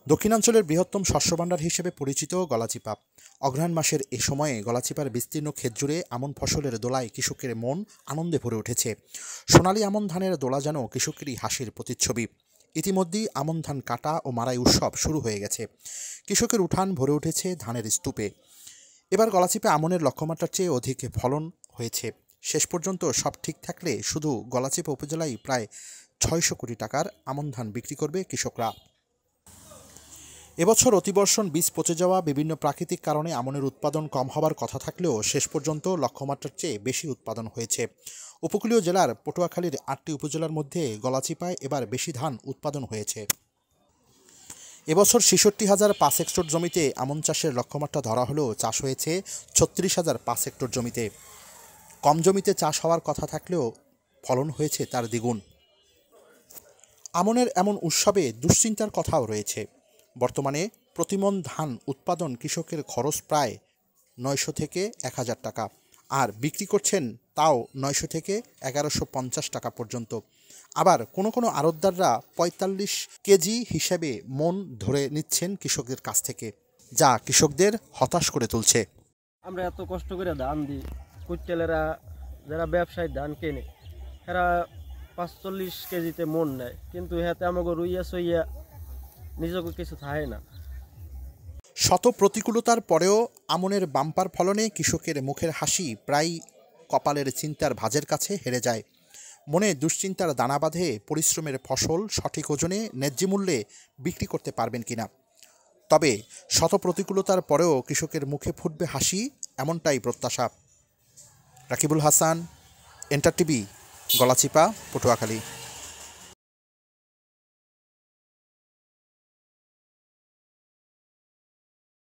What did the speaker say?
দক্ষিণাঞ্চলের বৃহত্তম শস্যভাণ্ডার হিসেবে পরিচিত গলাচিপা। অঘ্রাণ মাসের এ সময়ে গলাচিপার বিস্তীর্ণ ক্ষেত জুড়ে আমন ফসলের দোলায় কৃষকের মন আনন্দে ভরে উঠেছে। সোনালী আমন ধানের দোলা যেন কৃষকেরই হাসির প্রতিচ্ছবি। ইতিমধ্যেই আমন ধান কাটা ও মাড়াই উৎসব শুরু হয়ে গেছে। কৃষকের উঠান ভরে উঠেছে ধানের স্তূপে। এবার গলাচিপা আমনের লক্ষ্যমাত্রার চেয়ে অধিক ফলন হয়েছে। শেষ পর্যন্ত সব ঠিক থাকলে শুধু গলাচিপা উপজেলায় প্রায় ৬০০ কোটি টাকার আমন ধান বিক্রি করবে কৃষকরা। এবছর অতিবর্ষণ, বীজ পচে যাওয়া, বিভিন্ন প্রাকৃতিক কারণে আমনের উৎপাদন কম হওয়ার কথা থাকলেও শেষ পর্যন্ত লক্ষ্যমাত্রার চেয়ে বেশি উৎপাদন হয়েছে। উপকূলীয় জেলার পটুয়াখালীর ৮টি উপজেলার মধ্যে গলাচিপায় এবার বেশি ধান উৎপাদন হয়েছে। এবছর ৬৬,৫০০ হেক্টর জমিতে আমন চাষের লক্ষ্যমাত্রা ধরা হলেও চাষ হয়েছে ৩৬,৫০০ হেক্টর জমিতে। কম জমিতে চাষ হওয়ার কথা থাকলেও ফলন হয়েছে তার দ্বিগুণ। আমনের এমন উৎসবে দুশ্চিন্তার কথাও রয়েছে। বর্তমানে প্রতিমন ধান উৎপাদন কৃষকের খরচ প্রায় ৯০০ থেকে ১,০০০ টাকা, আর বিক্রি করছেন তাও ৯০০ থেকে ১১৫০ টাকা পর্যন্ত। আবার কোনো কোনো আড়তদাররা ৪৫ কেজি হিসেবে মন ধরে নিচ্ছেন কৃষকদের কাছ থেকে, যা কৃষকদের হতাশ করে তুলছে। আমরা এত কষ্ট করে ধান দিই, কুইন্টালেরা যারা ব্যবসায়ী ধান কেনে এরা ৪৫ কেজিতে মন নেয়, কিন্তু হাতে আমাকে রুইয়া সইয়া নিজকে কিছু থাকে না। শত প্রতিকূলতার পরেও আমনের বাম্পার ফলনে কৃষকের মুখের হাসি প্রায় কপালের চিন্তার ভাঁজের কাছে হেরে যায়। মনে দুশ্চিন্তার দানা বাঁধে পরিশ্রমের ফসল সঠিক ওজনে ন্যায্য মূল্যে বিক্রি করতে পারবেন কিনা। তবে শত প্রতিকূলতার পরেও কৃষকের মুখে ফুটবে হাসি, এমনটাই প্রত্যাশা। Rakibul Hasan, enter TV, Galachipa, Patuakhali.